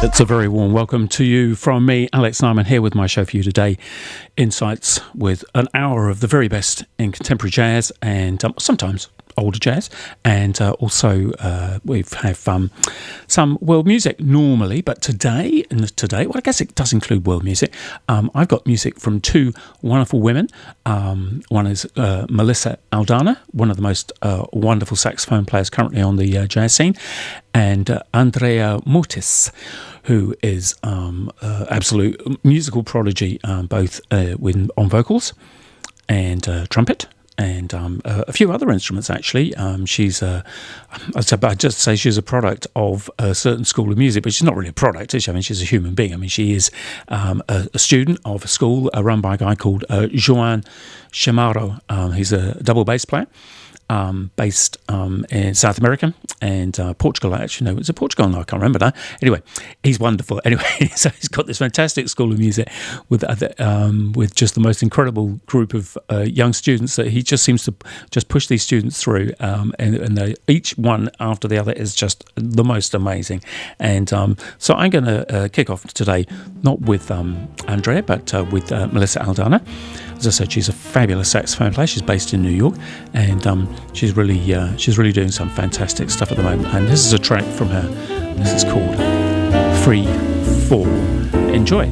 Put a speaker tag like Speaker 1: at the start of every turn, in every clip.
Speaker 1: It's a very warm welcome to you from me, Alex Nyman, here with my show for you today, Insights, with an hour of the very best in contemporary jazz and sometimes older jazz, and also we have some world music normally, but today, well, I guess it does include world music. I've got music from two wonderful women. One is Melissa Aldana, one of the most wonderful saxophone players currently on the jazz scene, and Andrea Mortis, who is absolute musical prodigy, both on vocals and trumpet, and a few other instruments, actually. I'd just say she's a product of a certain school of music, but she's not really a product, is she? I mean, she's a human being. I mean, she is a student of a school run by a guy called Joan Chamorro. He's a double bass player. Based in South America and Portugal. Actually, no, was it Portugal? No, I can't remember now. Anyway, he's wonderful. Anyway, so he's got this fantastic school of music with just the most incredible group of young students that he just seems to just push these students through, and they, each one after the other is just the most amazing. And so I'm going to kick off today, not with Andrea, but with Melissa Aldana. As I said, she's a fabulous saxophone player. She's based in New York, and she's really doing some fantastic stuff at the moment. And this is a track from her. This is called Free Fall. Enjoy.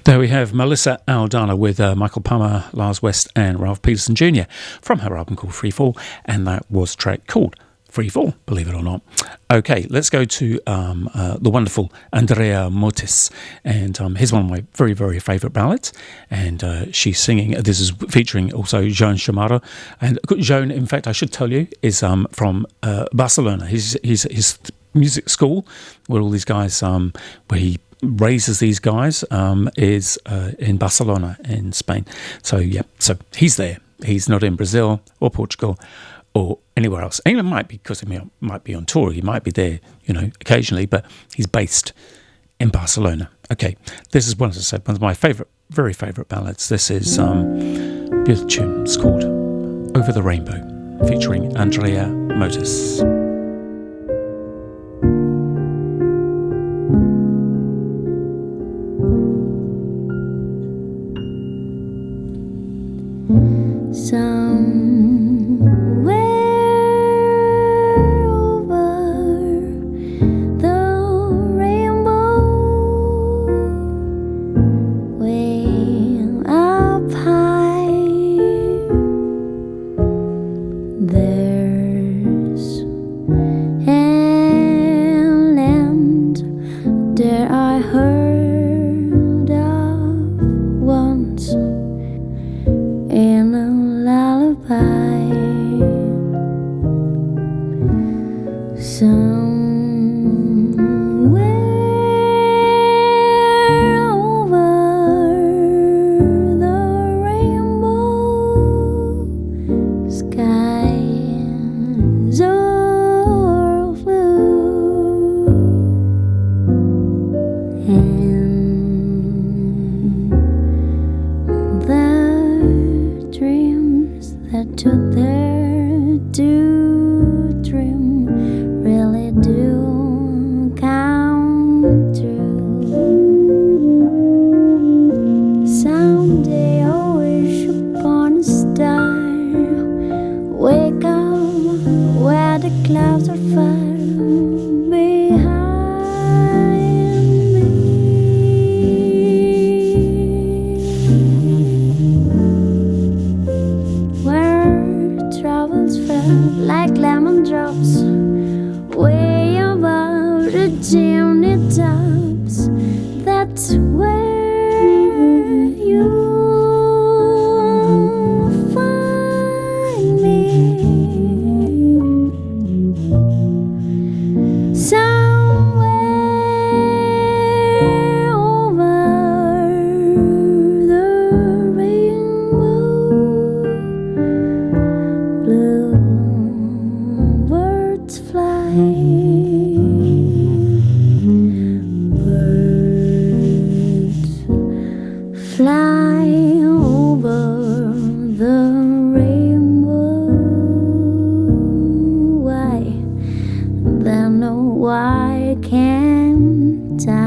Speaker 1: There we have Melissa Aldana with Michael Palmer, Lars West, and Ralph Peterson Jr. from her album called Free Fall, and that was a track called Free Fall, believe it or not. Okay, let's go to the wonderful Andrea Motis, and here's one of my very, very favourite ballads, and she's singing, this is featuring also Joan Chamorro, and Joan, in fact, I should tell you, is from Barcelona. His music school, where all these guys, where he raises these guys, is in Barcelona in Spain. So yeah, so he's there. He's not in Brazil or Portugal or anywhere else. And it might be because he might be on tour. He might be there, occasionally, but he's based in Barcelona. Okay, this is, as I said, one of my very favourite ballads. This is a beautiful tune. It's called Over the Rainbow, featuring Andrea Motis.
Speaker 2: Somewhere over the rainbow, way up high, there's an land that I heard of once in a lullaby. Somewhere over the rainbow, skies are blue, and the dreams that took their due dream really do come true. Someday I'll wish upon a star, wake up where the clouds are far behind me. Troubles fell like lemon drops way above the chimney tops. That's where you'll find me. Somewhere over the rainbow, blue birds fly, birds fly over the rainbow. Why? Then why can't I?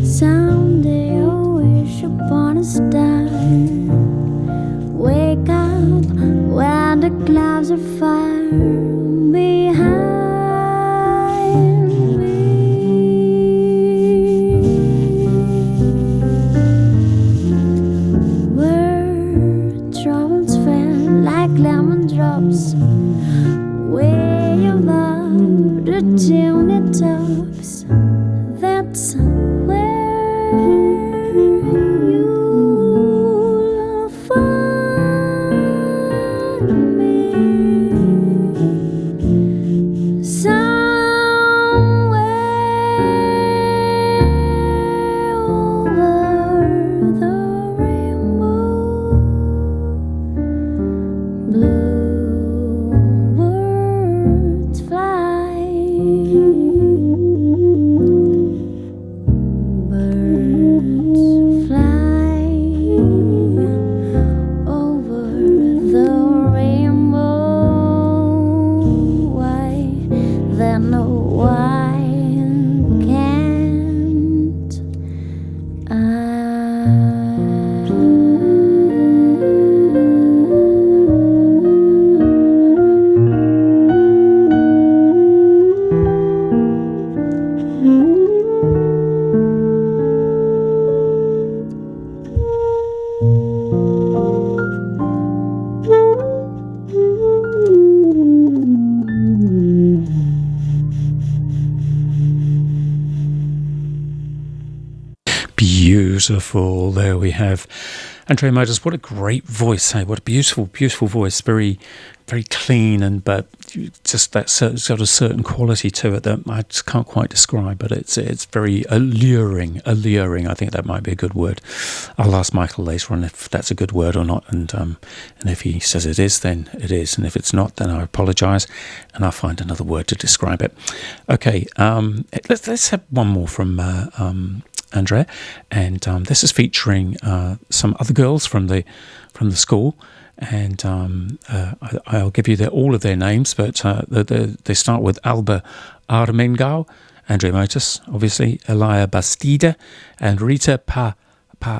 Speaker 2: Someday I'll wish upon a star, wake up where the clouds are far behind me.
Speaker 1: Beautiful. There we have Andrea Motors. What a great voice, hey? What a beautiful, beautiful voice. Very, very clean, and but just that sort of certain quality to it that I just can't quite describe. But it's very alluring. Alluring. I think that might be a good word. I'll ask Michael later on if that's a good word or not, and if he says it is, then it is, and if it's not, then I apologise, and I'll find another word to describe it. Okay. Let's have one more from Andrea, and this is featuring some other girls from the school, and I'll give you all of their names, but they start with Alba Armengau, Andrea Motis, obviously, Elia Bastida, and Rita Pa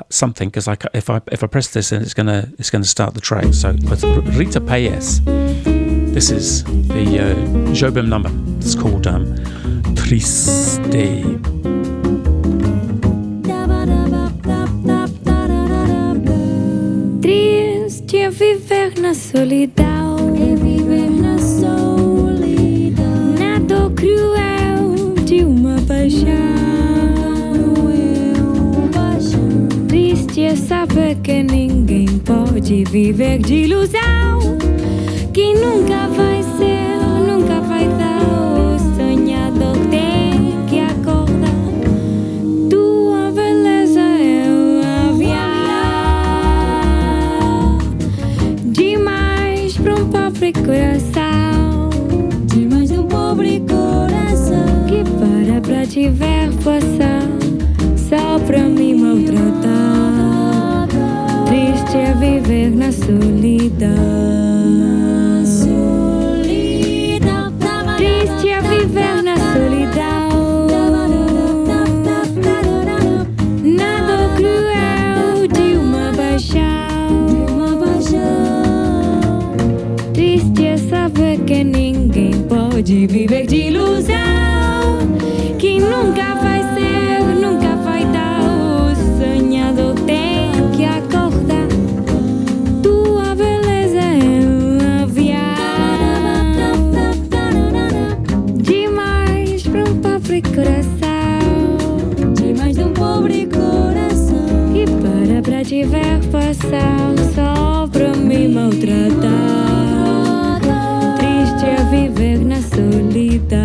Speaker 1: something, because if I press this, then it's gonna start the track. So it's Rita Paes. This is the Jobim number. It's called Triste.
Speaker 2: Triste é viver na solidão, na dor cruel de uma paixão. Triste é saber que ninguém pode viver de ilusão, que nunca vai ser, nunca vai dar. O sonhador tem que acordar. Tua beleza é um avião demais para um pobre coração, demais de um pobre coração que para te ver passar só para me maltratar. Triste é viver na solidão. Triste é viver na solidão, na dor cruel de uma paixão. Triste é saber que ninguém pode viver de ilusão, que nunca vai ser, nunca vai dar. O sonhador tem que acordar. Tua beleza é um avião demais para um pobre coração, demais de um pobre coração que para te ver passar só para me maltratar. Triste é viver na solidão.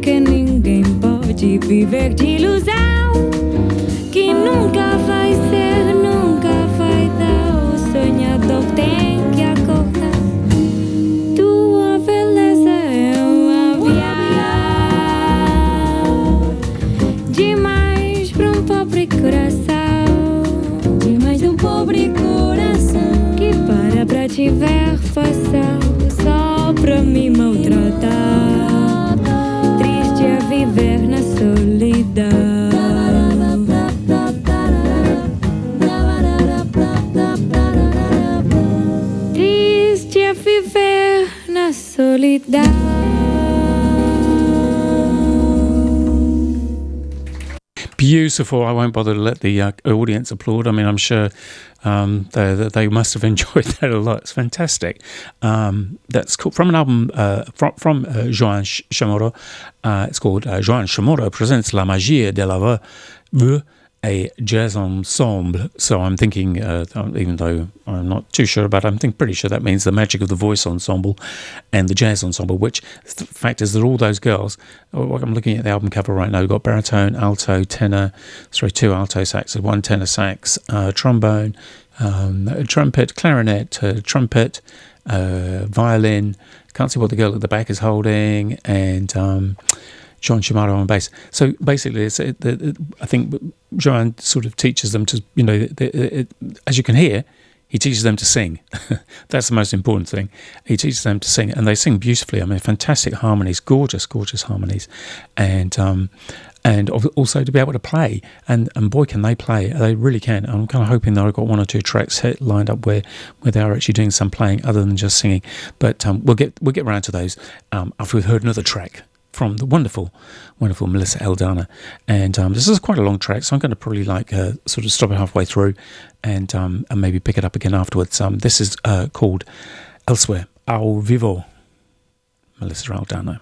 Speaker 2: Que ninguém pode viver de ilusão, que nunca vai ser, nunca vai dar. O sonhador tem que acordar. Tua beleza é um avião demais para um pobre coração, demais de um pobre coração que para te ver passar só para me maltratar. Viver na solidão. Triste é viver na solidão.
Speaker 1: Beautiful. I won't bother to let the audience applaud. I mean, I'm sure they must have enjoyed that a lot. It's fantastic. That's cool. From an album from Joan Chamorro. It's called Joan Chamorro Presents La Magie de la Voix a jazz ensemble. So I'm thinking, even though I'm not too sure about it, I'm pretty sure that means the Magic of the Voice ensemble and the jazz ensemble, which the fact is that all those girls, I'm looking at the album cover right now, we've got baritone, alto, tenor, 2 alto saxes, 1 tenor sax, trombone, trumpet, clarinet, trumpet, violin. Can't see what the girl at the back is holding, and John Shimado on bass. So basically, I think Joanne sort of teaches them to, as you can hear, he teaches them to sing. That's the most important thing. He teaches them to sing, and they sing beautifully. I mean, fantastic harmonies, gorgeous, gorgeous harmonies, and also to be able to play. And boy, can they play! They really can. I'm kind of hoping that I've got 1 or 2 tracks lined up where they are actually doing some playing other than just singing. But we'll get around to those after we've heard another track from the wonderful Melissa Eldana. And this is quite a long track, so I'm going to probably sort of stop it halfway through and maybe pick it up again afterwards. This is called Elsewhere, Ao Vivo, Melissa Eldana.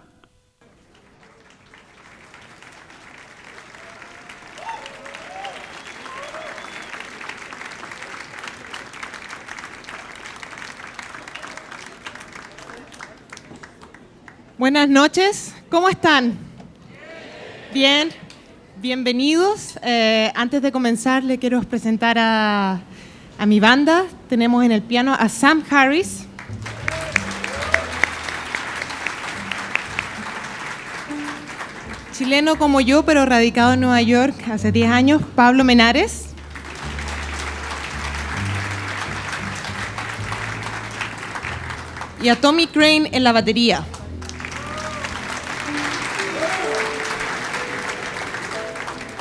Speaker 3: Buenas noches, ¿cómo están? Bien, bienvenidos. Antes de comenzar, le quiero presentar a mi banda. Tenemos en el piano a Sam Harris. Chileno como yo, pero radicado en Nueva York hace 10 años, Pablo Menares. Y a Tommy Crane en la batería.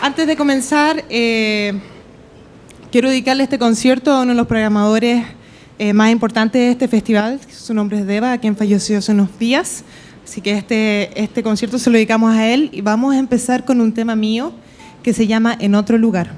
Speaker 3: Antes de comenzar, quiero dedicarle este concierto a uno de los programadores más importantes de este festival. Su nombre es Deva, a quien falleció hace unos días. Así que este concierto se lo dedicamos a él. Y vamos a empezar con un tema mío que se llama En otro lugar.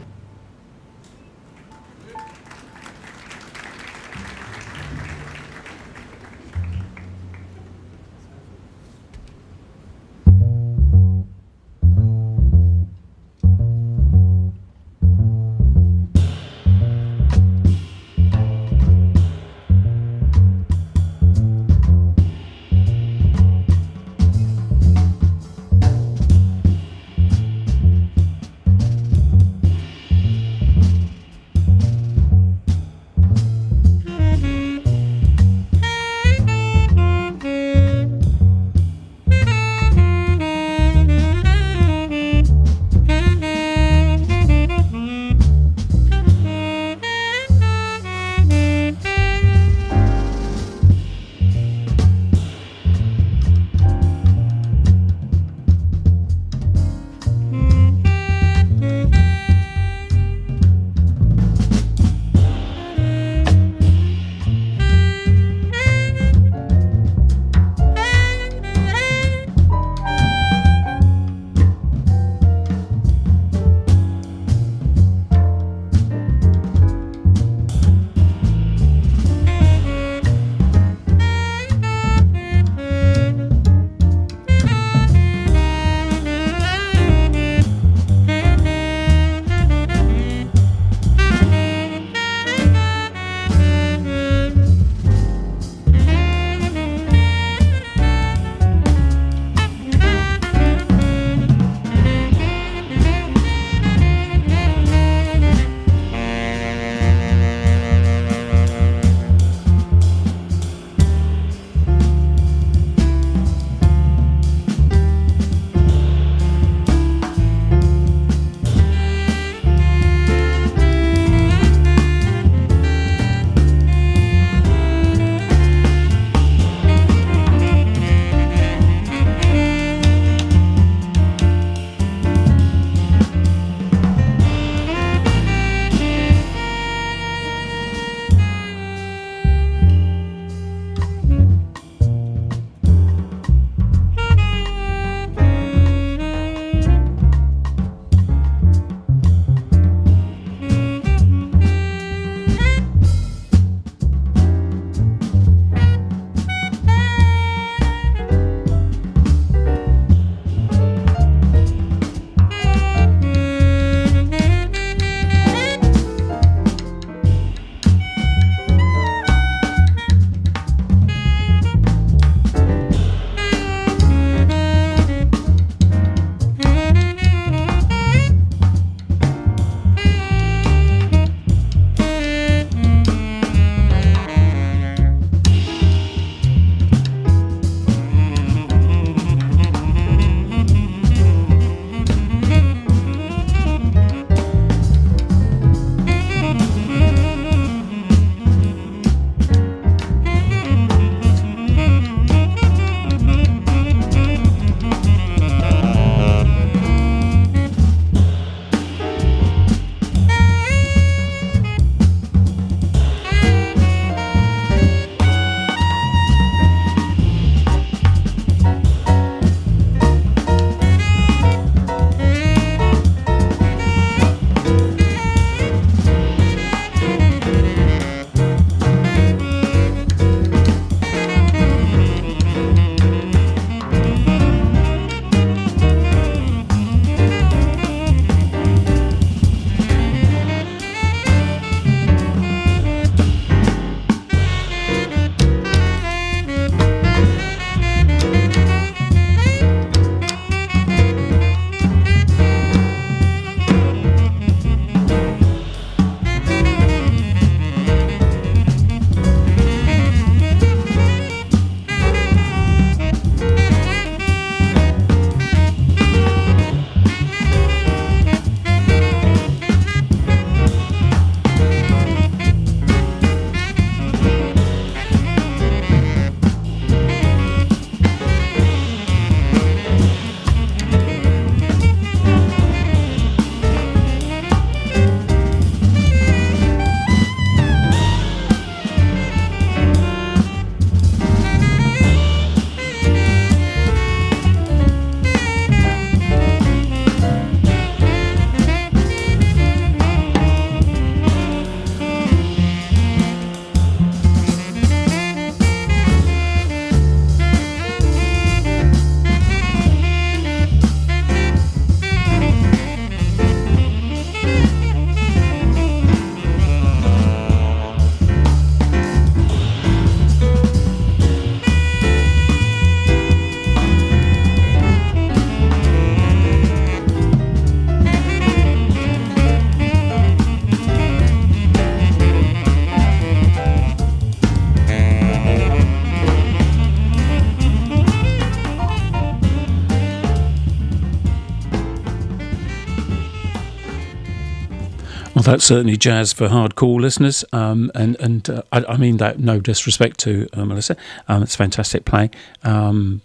Speaker 1: Well, that's certainly jazz for hardcore listeners, I mean that no disrespect to Melissa. It's fantastic playing. Kind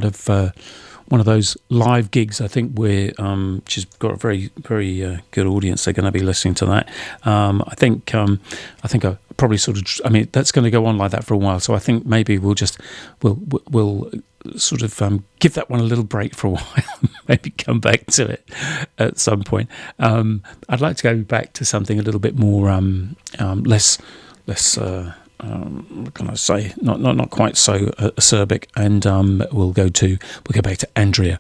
Speaker 1: of one of those live gigs. I think where she's got a very very good audience. They're going to be listening to that. I think I probably sort of. I mean, that's going to go on like that for a while. So I think maybe we'll sort of give that one a little break for a while. Maybe come back to it at some point. I'd like to go back to something a little bit more less. What can I say? Not quite so acerbic, and we'll go back to Andrea.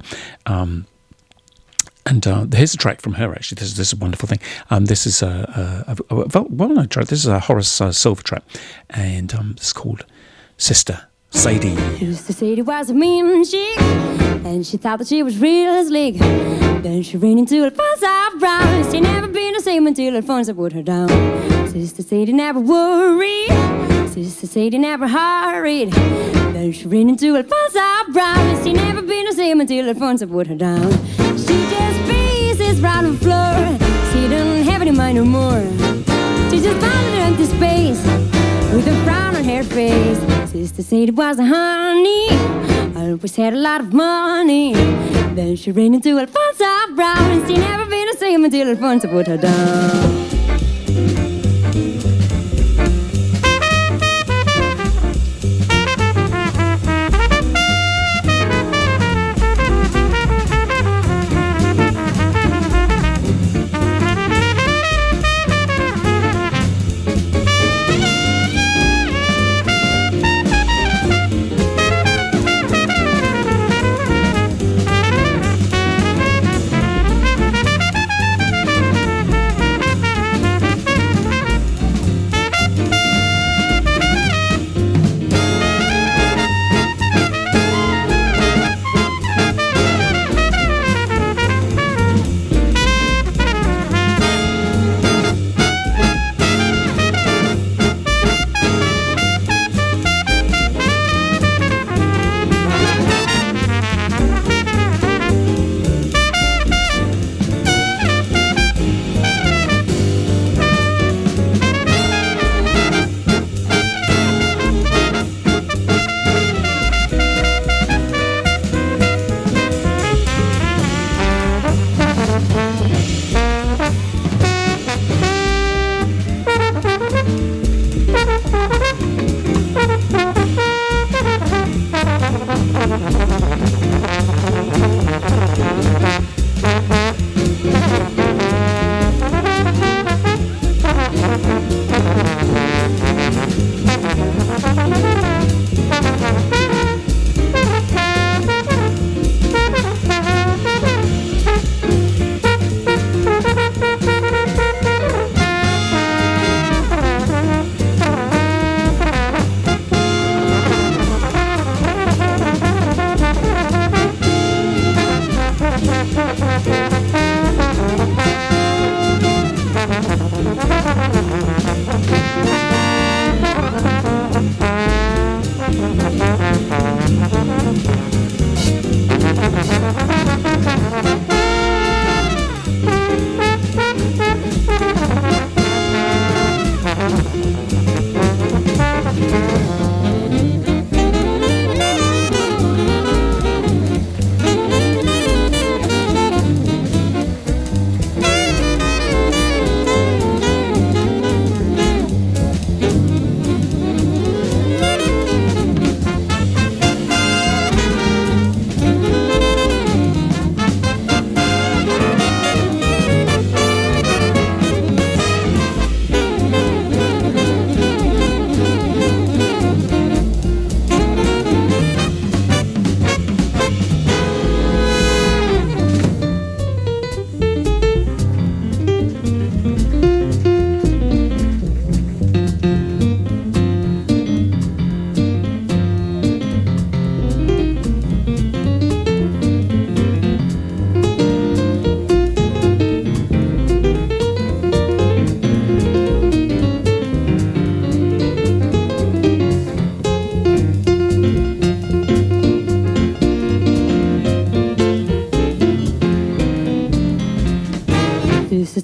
Speaker 1: Here's a track from her. Actually, this is a wonderful thing. This is a well-known track. This is a Horace Silver track, and it's called "Sister Sadie."
Speaker 2: Sister Sadie was a mean chick, and she thought that she was real slick. Then she ran into Alfonso Brown. She never been the same until Alfonso put her down. Sister Sadie never worried. Sister Sadie never hurried. Then she ran into Alfonso Brown. She never been the same until Alfonso put her down. She just faces round the floor. She don't have any mind no more. She just found an empty space with a frown on her face. Sister Sadie was a honey, always had a lot of money. Then she ran into Alfonso Brown. She never been the same until Alfonso put her down.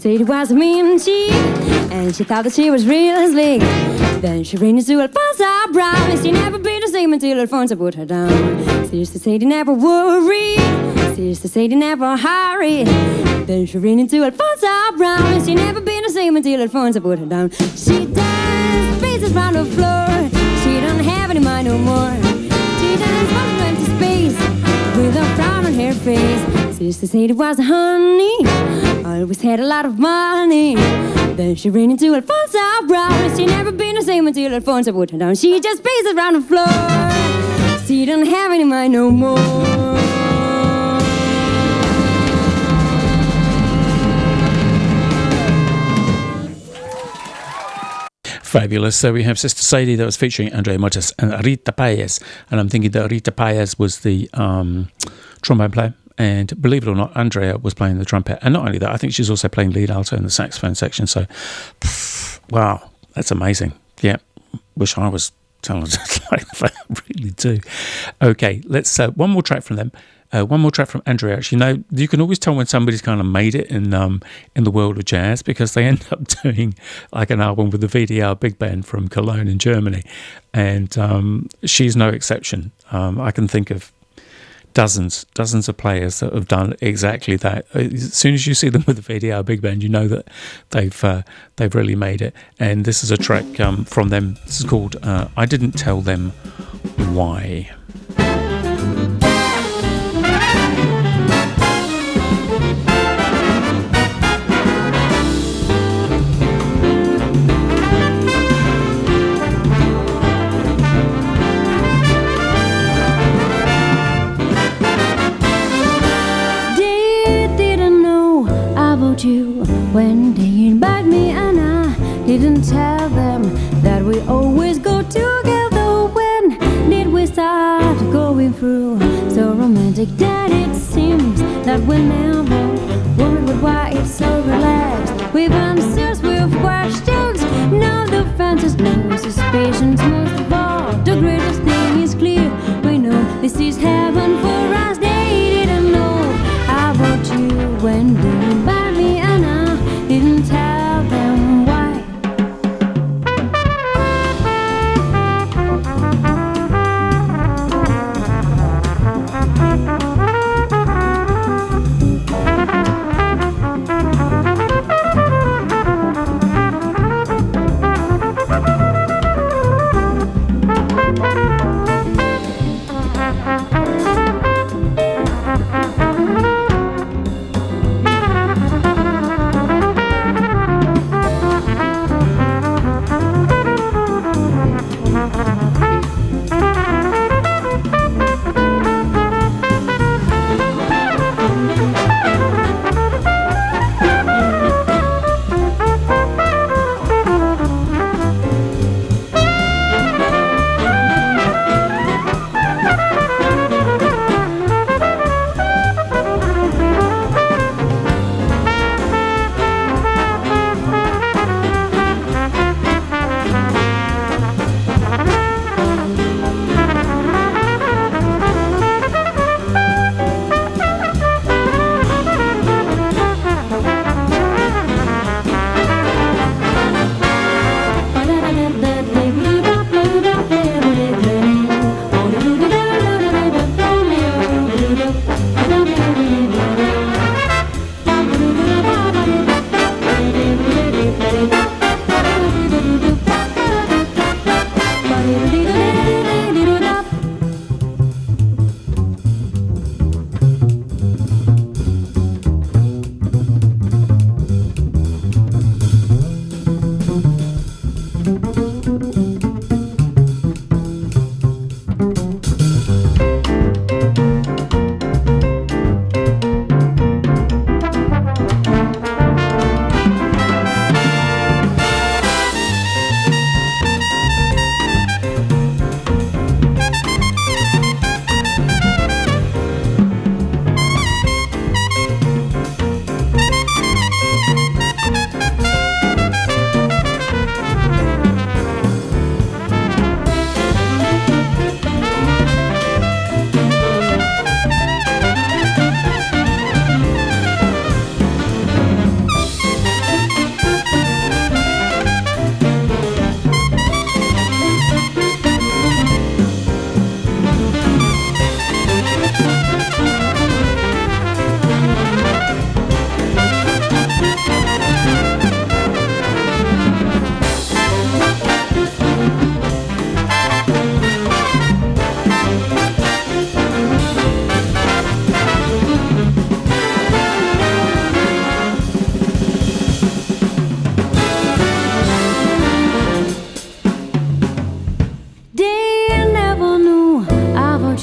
Speaker 2: said it was a mean cheek, and she thought that she was real slick. Then she ran into Alfonso Brown, and she never been the same until Alfonso put her down. Sister said he never worried, sister said he never hurried. Then she ran into Alfonso Brown, and she never been the same until Alfonso put her down. She danced faces round the floor, she don't have any mind no more. She danced from empty space with a frown on her face. Sister said it was honey, always had a lot of money. Then she ran into Alfonso Brown, and she never been the same until Alfonso put her down. She just paces around the floor, she don't have any mind no more.
Speaker 1: Fabulous. So we have Sister Sadie that was featuring Andrea Motis and Rita Paez. And I'm thinking that Rita Paez was the trombone player. And believe it or not, Andrea was playing the trumpet. And not only that, I think she's also playing lead alto in the saxophone section. So, wow, that's amazing. Yeah, wish I was talented like that. I really do. Okay, let's one more track from them. One more track from Andrea. Actually, no, you can always tell when somebody's kind of made it in the world of jazz, because they end up doing like an album with the VDR Big Band from Cologne in Germany, and she's no exception. I can think of dozens of players that have done exactly that. As soon as you see them with the VDR Big Band, you know that they've really made it. And this is a track from them. This is called "I Didn't Tell Them Why."
Speaker 2: You when they invite me, and I didn't tell them that we always go together. When did we start going through so romantic that it seems that we never wondered why it's so relaxed? We've answers, we've questions, now the fans no suspicions. Most of all, the greatest thing is clear, we know this is heaven for us. They didn't know about you when they invite me, and I didn't tell them why.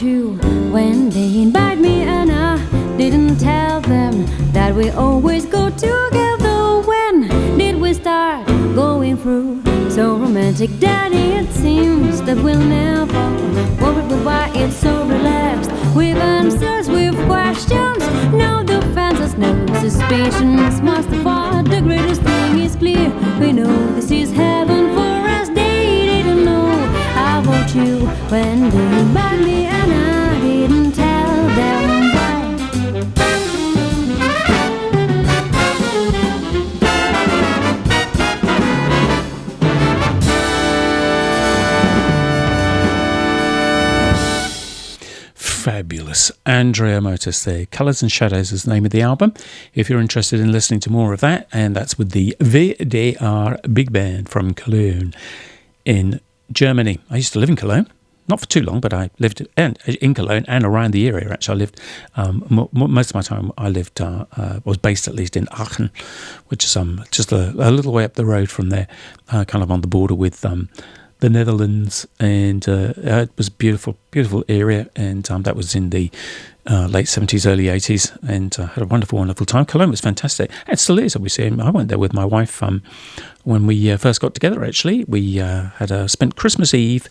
Speaker 2: you when they invite me and I didn't tell them that we always go together. When did we start going through so romantic, Daddy? It seems that we'll never worry with why it's so relaxed. With answers, with questions, now the fans has no suspicions. Master far, the greatest thing is clear. We know this is heaven for us. They didn't know I want you when they invite me and I didn't tell them why.
Speaker 1: Fabulous. Andrea Motis there. Colours and Shadows is the name of the album. If you're interested in listening to more of that, and that's with the WDR Big Band from Cologne in Germany. I used to live in Cologne. Not for too long, but I lived in Cologne and around the area. Actually, I lived most of my time. I was based at least in Aachen, which is just a little way up the road from there, kind of on the border with the Netherlands, and it was a beautiful area, and that was in the late 70s, early 80s, and had a wonderful time. Cologne was fantastic. It still is, obviously. I went there with my wife when we first got together, actually. We had spent Christmas Eve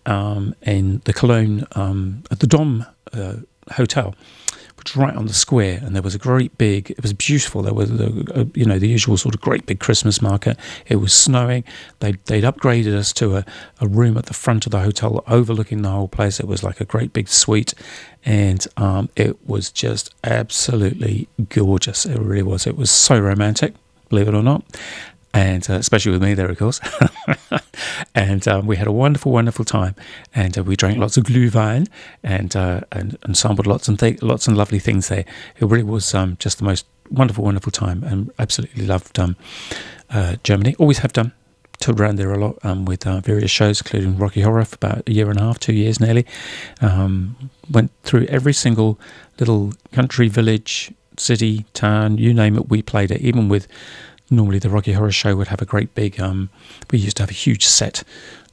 Speaker 1: in the Cologne, at the Dom Hotel, which was right on the square, and there was a great big, it was beautiful, there was the usual sort of great big Christmas market. It was snowing. They'd upgraded us to a room at the front of the hotel overlooking the whole place. It was like a great big suite, and it was just absolutely gorgeous. It really was. It was so romantic, believe it or not. And especially with me there, of course. And we had a wonderful time, and we drank lots of Glühwein and sampled lots and lovely things there. It really was just the most wonderful time, and absolutely loved Germany. Always have done. Toured around there a lot with various shows, including Rocky Horror for about a year and a half, 2 years nearly. Went through every single little country, village, city, town, you name it, we played it, even with. Normally the Rocky Horror Show would have a great big, we used to have a huge set,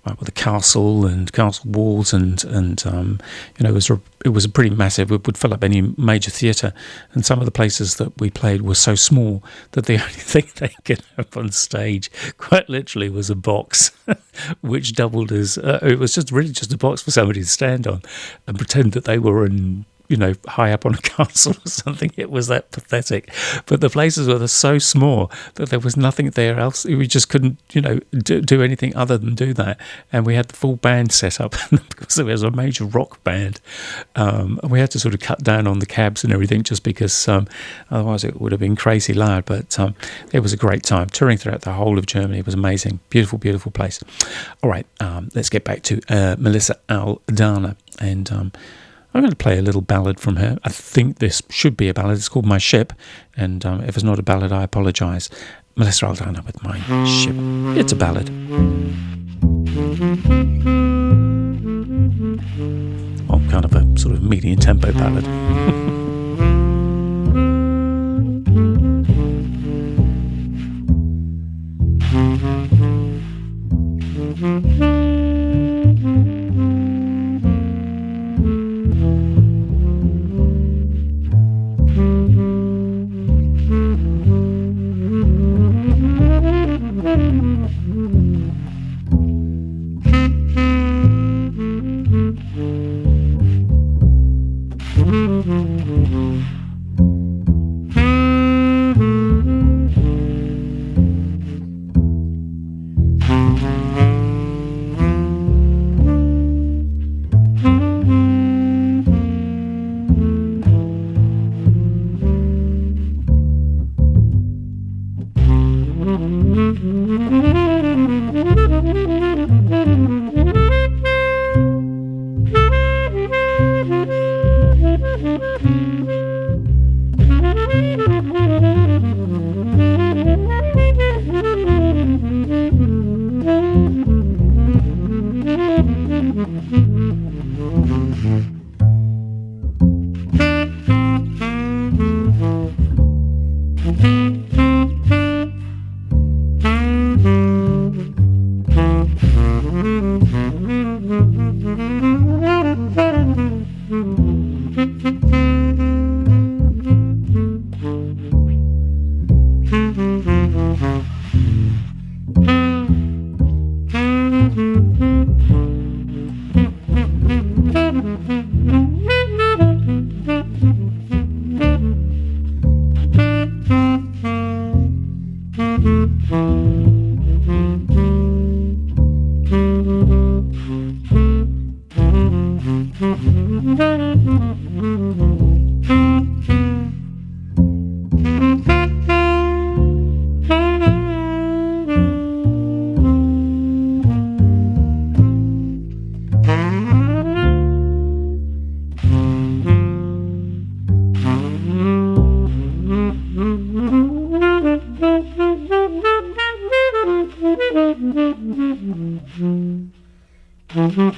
Speaker 1: right, with a castle and castle walls, and it was a pretty massive, it would fill up any major theatre, and some of the places that we played were so small that the only thing they could have on stage, quite literally, was a box, which doubled as, it was just a box for somebody to stand on and pretend that they were in, high up on a castle or something. It was that pathetic. But the places were so small that there was nothing there else. We just couldn't, do anything other than do that. And we had the full band set up because there was a major rock band. And we had to sort of cut down on the cabs and everything just because otherwise it would have been crazy loud. But it was a great time. Touring throughout the whole of Germany was amazing. Beautiful place. All right, let's get back to Melissa Aldana. And I'm going to play a little ballad from her. I think this should be a ballad. It's called My Ship, and if it's not a ballad, I apologise. Melissa Aldana with My Ship. It's a ballad. Well, kind of a sort of medium tempo ballad. My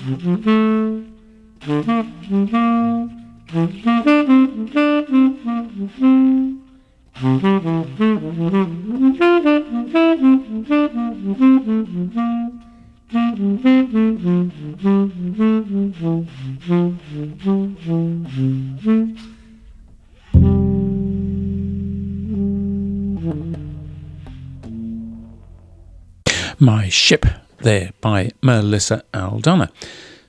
Speaker 1: Ship there by Melissa Aldana.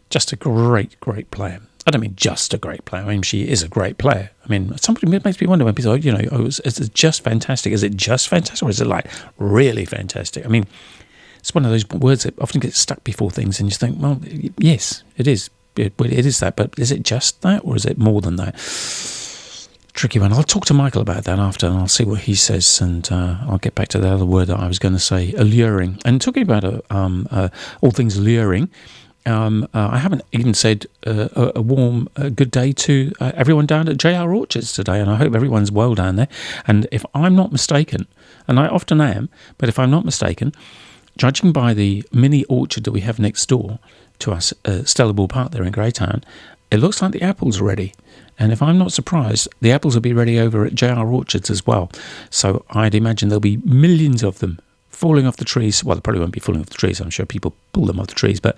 Speaker 1: Just a great player. I don't mean just a great player. I mean, she is a great player. I mean, somebody makes me wonder when people say, is it just fantastic? Is it just fantastic, or is it like really fantastic? I mean, it's one of those words that often gets stuck before things, and you think, well, yes, it is. It is that, but is it just that, or is it more than that? Tricky one. I'll talk to Michael about that after, and I'll see what he says, and I'll get back to the other word that I was going to say, alluring. And talking about all things alluring, I haven't even said a warm good day to everyone down at JR Orchards today, and I hope everyone's well down there. And if I'm not mistaken, and I often am, but if I'm not mistaken, judging by the mini orchard that we have next door to us, Stella Ball Park there in Greytown, it looks like the apples are ready. And if I'm not surprised, the apples will be ready over at JR Orchards as well. So I'd imagine there'll be millions of them falling off the trees. Well, they probably won't be falling off the trees. I'm sure people pull them off the trees, but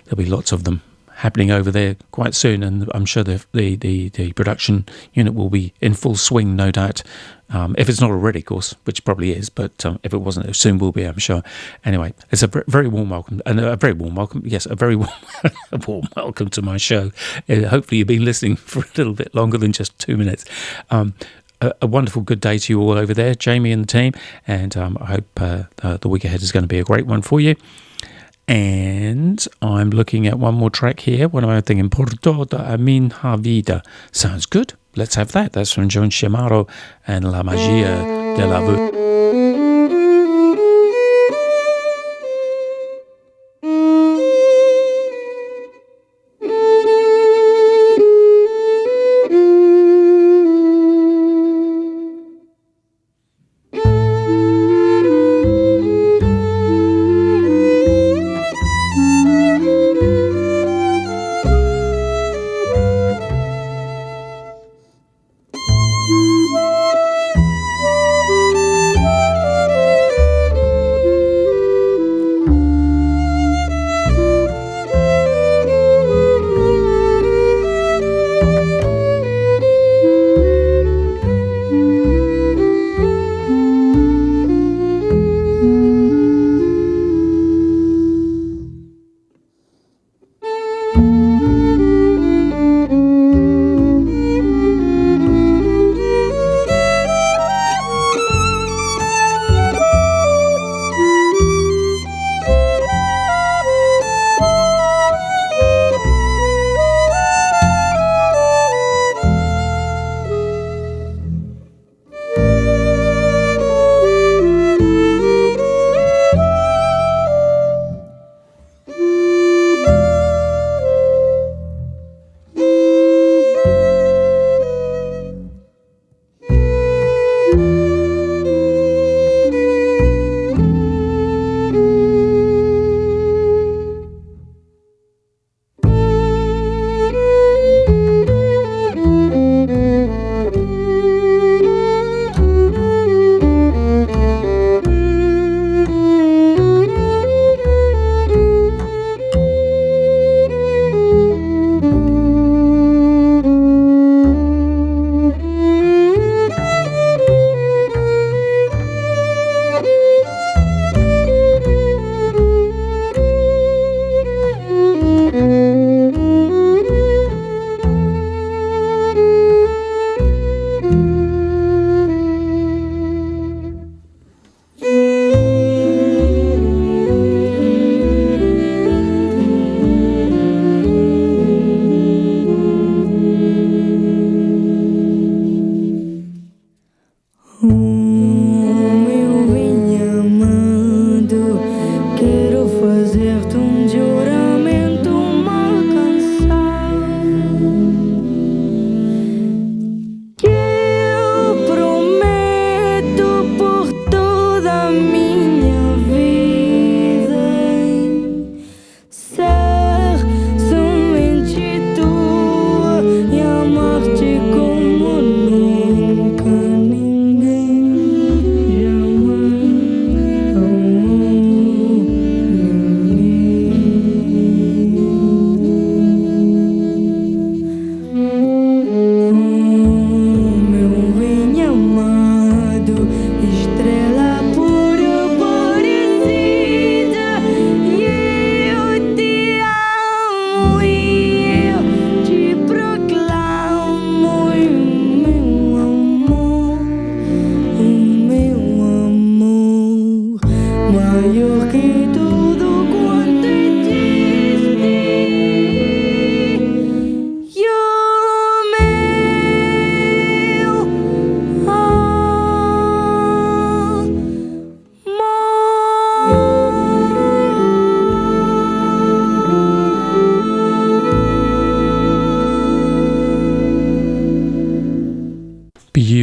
Speaker 1: there'll be lots of them happening over there quite soon. And I'm sure the production unit will be in full swing, no doubt. If it's not already, of course, which probably is, but if it wasn't, it soon will be, I'm sure. Anyway, it's a very warm welcome, and a very warm welcome, yes, a very warm, a warm welcome to my show. Hopefully you've been listening for a little bit longer than just 2 minutes. A wonderful good day to you all over there, Jamie and the team, and I hope the week ahead is going to be a great one for you. And I'm looking at one more track here. What am I thinking? Por toda a minha vida. Sounds good. Let's have that. That's from Joan Chamorro and La Magia de la Vue.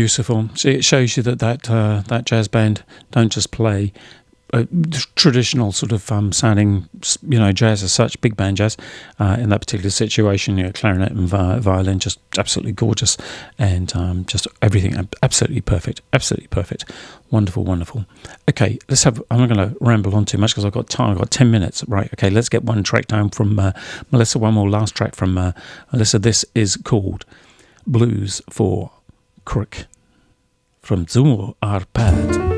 Speaker 1: beautiful. See, it shows you that that jazz band don't just play traditional sort of sounding, jazz as such, big band jazz. In that particular situation, clarinet and violin, just absolutely gorgeous, and just everything absolutely perfect, wonderful. Okay, I'm not going to ramble on too much because I've got time. I've got 10 minutes, right? Okay, let's get one track down from Melissa. One more last track from Melissa. This is called Blues for Crook from Wairarapa.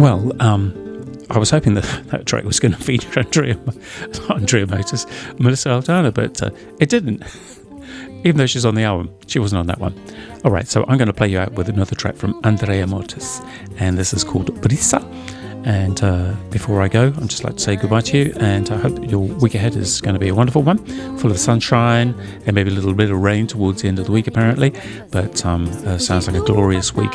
Speaker 1: Well, I was hoping that track was going to feature Andrea Motor's Melissa Aldana, but it didn't. Even though she's on the album, she wasn't on that one. All right, so I'm going to play you out with another track from Andrea Motis, and this is called Brisa. And before I go, I'd just like to say goodbye to you, and I hope that your week ahead is going to be a wonderful one, full of sunshine and maybe a little bit of rain towards the end of the week, apparently. But sounds like a glorious week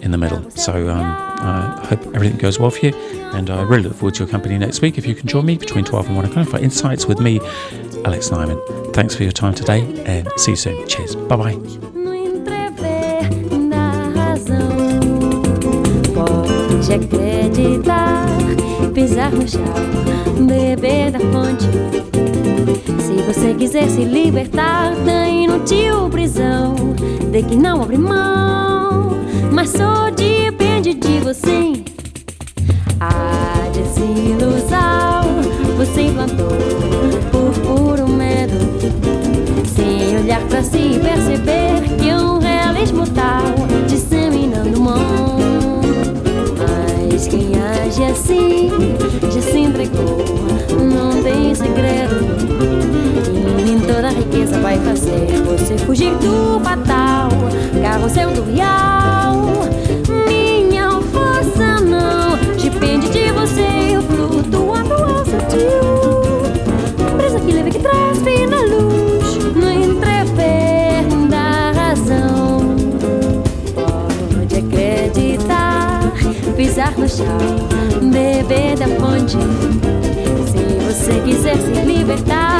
Speaker 1: in the middle. So I hope everything goes well for you, and I really look forward to your company next week. If you can join me between 12 and 1 o'clock for Insights with me, Alex Nyman. Thanks for your time today, and see you soon. Cheers. Bye-bye.
Speaker 2: Pode acreditar, pisar no chão, beber da fonte. Se você quiser se libertar da inútil prisão, de que não abre mão, mas só depende de você. A desilusão você plantou por puro medo, sem olhar pra si e perceber que é um realismo tal, disseminando mão. Mas quem age assim já se entregou, não tem segredo, e nem toda a riqueza vai fazer você fugir do fatal carrossel do real. Minha força não depende de você, flutuando ao sutil, presa que leva que traz fim na luz, no entrever da razão. Pode acreditar, pisar no chão, beber da fonte. Se você quiser se libertar